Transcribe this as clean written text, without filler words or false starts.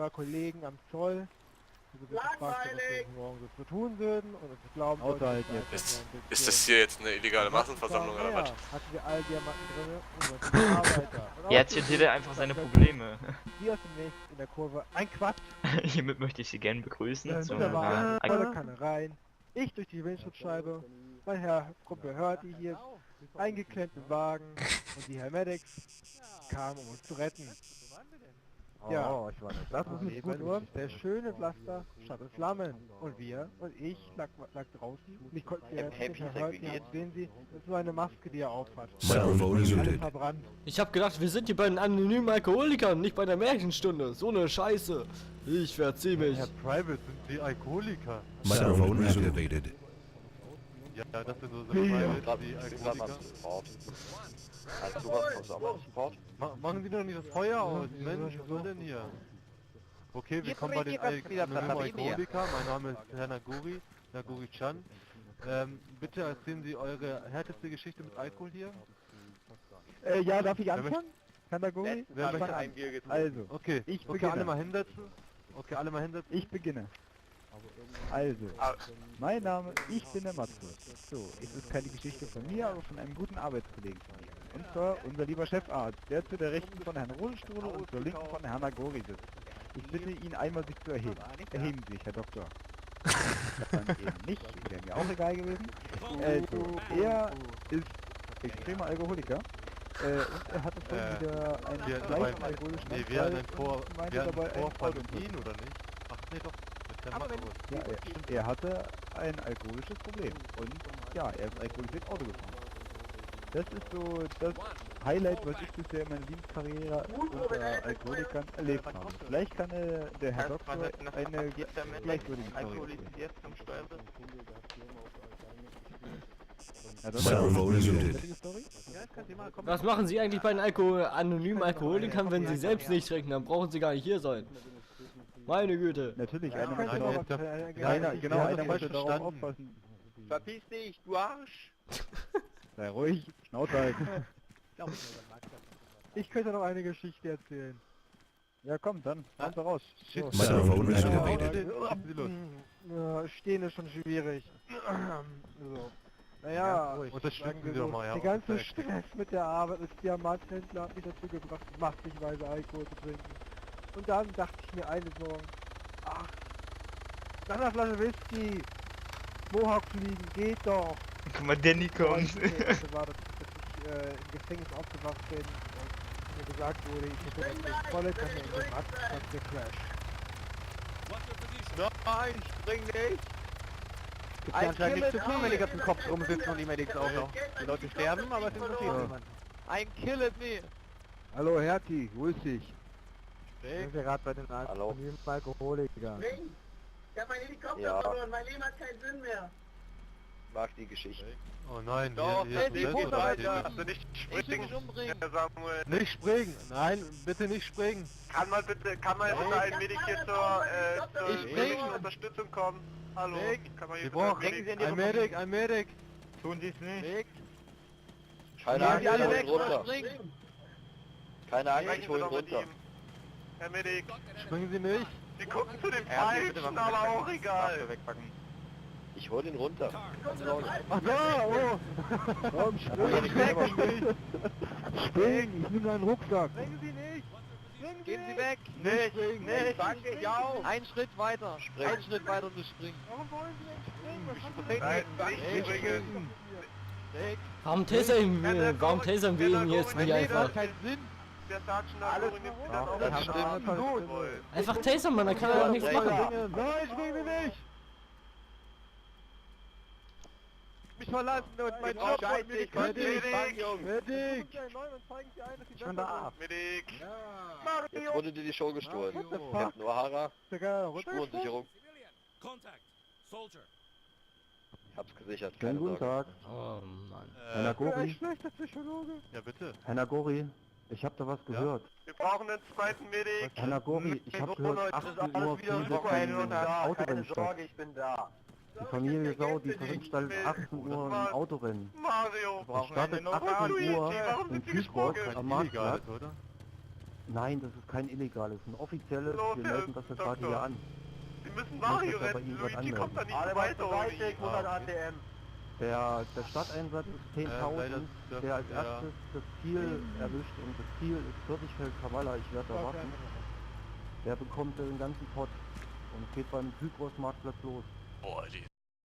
ihrer Kollegen am Zoll. Also bitte fragt sie, was sie morgen so zu tun würden und ob sie glauben, Ist das hier jetzt eine illegale Massenversammlung oder was? Hatten wir all Diamanten drin und die Arbeiter. Und Jetzt hier jeder einfach seine Probleme. hier ist demnächst in der Kurve ein Quatsch. Hiermit möchte ich Sie gerne begrüßen zum Da war volle Kanne rein. Ich durch die Windschutzscheibe. Mein Herr Kumpel Hörti hier. Eingeklemmt im Wagen. Und die Herr Medics kamen, um uns zu retten. Ja, Oh, ich war nicht. Das ist nicht gut. nur der schöne Pflaster stand in Flammen. Und wir und ich lag draußen. Mich konnten wir den Herr Hörti, jetzt sehen Sie, das ist nur eine Maske, die er aufhat. Alles verbrannt. Ich hab gedacht, wir sind hier bei den anonymen Alkoholikern, nicht bei der Märchenstunde. So eine Scheiße. Ich verzieh mich. Herr Private, sind Sie Alkoholiker? Microphone activated. Ja, das sind so Private, die Alkoholiker. Machen Sie doch nicht das Feuer aus, Mensch, was soll denn hier? Okay, wir kommen bei den anonymen Alkoholiker. Mein Name ist Herr Naguri-chan. Bitte erzählen Sie eure härteste Geschichte mit Alkohol hier. Ja, darf ich anfangen? Kanagori? Wer möchte ein Bier getrunken? Also, okay, ich okay, beginne. alle mal hinsetzen. Okay, alle mal hinsetzen. Ich beginne. Also, mein Name, ich bin der Matze. So, es ist keine Geschichte von mir, aber von einem guten Arbeitskollegen von mir. Und zwar unser lieber Chefarzt, der zu der rechten von Herrn Rosenstuhle und zur linken von Herrn Nagori sitzt. Ich bitte ihn einmal sich zu erheben. Erheben Sie sich, Herr Doktor. Dann eben nicht, wäre mir auch egal gewesen. Also, er ist extremer Alkoholiker. Und er hatte vorhin wieder einen leichten alkoholischen Nee, wir hatten einen dabei Vorfall mit Ihnen, oder nicht? Ach nee, doch. Ja, er hatte ein alkoholisches Problem und ja, er ist alkoholisiert Auto gefahren. Das ist so das Highlight, was ich bisher in meiner Dienstkarriere unter Alkoholikern erlebt habe. Vielleicht kann der Herr Doktor eine gleichwürdige Story erzählen. Microphone is muted. Was machen Sie eigentlich bei den anonymen Alkoholikern, wenn Sie selbst nicht trinken? Dann brauchen Sie gar nicht hier sein. Meine Güte. Natürlich, einer möchte darauf aufpassen. Verpiss dich, du Arsch! Sei ruhig, Schnauze halt. Ich könnte noch eine Geschichte erzählen. Ja komm, dann, kommt da raus. So. Microphone activated. Ja, stehen ist schon schwierig. So. Naja, unterstützen Sie doch mal, ja. der ganze Stress mit der Arbeit als Diamanthändler hat mich dazu gebracht, massigweise Alkohol zu trinken. Und dann dachte ich mir eine Sorge, ach, nach einer Flasche Whisky, Mohawk fliegen, geht doch. Guck mal, Danny kommt. Das war, dass ich im Gefängnis aufgewacht bin und mir gesagt wurde, ich hätte das volle Kanne in den Radplatz gecrashed. Nein, spring nicht! Gibt ja anscheinend nichts zu tun, wenn die ganzen Kopf rumsitzen und die Medics auch noch. Die Leute sterben, aber es interessiert niemand. Ein Kill it me! Hallo Herti, grüß dich. Weg. Wir sind gerade bei den anonymen Alkoholikern. Ich hab meinen Helikopter verloren, mein Leben hat keinen Sinn mehr. Mag die Geschichte. Oh nein, Doch, hier ist geht Stress, weiter. oder? Nicht Ich springen, will mich umbringen. Herr Samuel. Nicht springen! Nein, bitte nicht springen! Kann mal bitte ein Medic hier zur Ich medischen Unterstützung kommen? Hallo? Kann man hier Wir bitte brauchen einen Sie in ein Medic! Tun Sie es nicht. Weg! Keine Angst, alle ich hol weg, ihn runter. springen! Keine Angst, Sprechen ich Sie hol ihn doch mit runter. ihm. Herr Medic, Springen Sie nicht! Sie gucken zu den bitte Falschen, Waffe aber wegpacken. auch egal. Ich hol ihn runter. Ach da, oh! Komm, spring, ich nehme deinen Rucksack. Springen Sie nicht! Gehen Sie weg! Nicht springen! Nicht! Danke, ja! Ein Schritt weiter! Ein Schritt weiter und wir springen. Warum wollen Sie nicht springen? Nein, nicht springen. Warum tasern wir ihn jetzt nicht einfach? Keinen Sinn! Der Sergeant hat übrigens Ja, das das stimmt. Gut. Einfach tasern, man, da kann er doch nichts machen. Nein, springen Sie nicht! Mich verlassen und mein Job und mir die Medic! Ich bin da. Medic. Jetzt wurde dir die Show gestohlen. Captain O'Hara, Spurensicherung. Ich hab's gesichert, keine Schönen guten Sorge. Tag. Oh Mann. Herr Nagori, Schlechter Psychologe. Ja, bitte. Herr Nagori, ich habe da was gehört. Wir brauchen einen zweiten Medic. Herr Nagori, ich habe gehört, 18 Uhr findet ein Autorennen statt. Ich bin da. Die Familie Sau, die veranstaltet 18 Uhr ein Autorennen. Mario. Es startet 18 Uhr im Kühlbox am Marktplatz. Oder? Nein, das ist kein illegales, ein offizielles, Los, wir Herr melden das jetzt gerade hier Doktor. an. Sie müssen Ich nach muss hier das bei rennen, Ihnen was Luigi kommt da anmelden. nicht weiter, Luigi. Der Starteinsatz ist 10.000, der als erstes das Ziel erwischt und das Ziel ist Pfirsichfeld Kavala, ich werde da warten. Der bekommt den ganzen Pott und geht beim Hygros Marktplatz los. Boah, die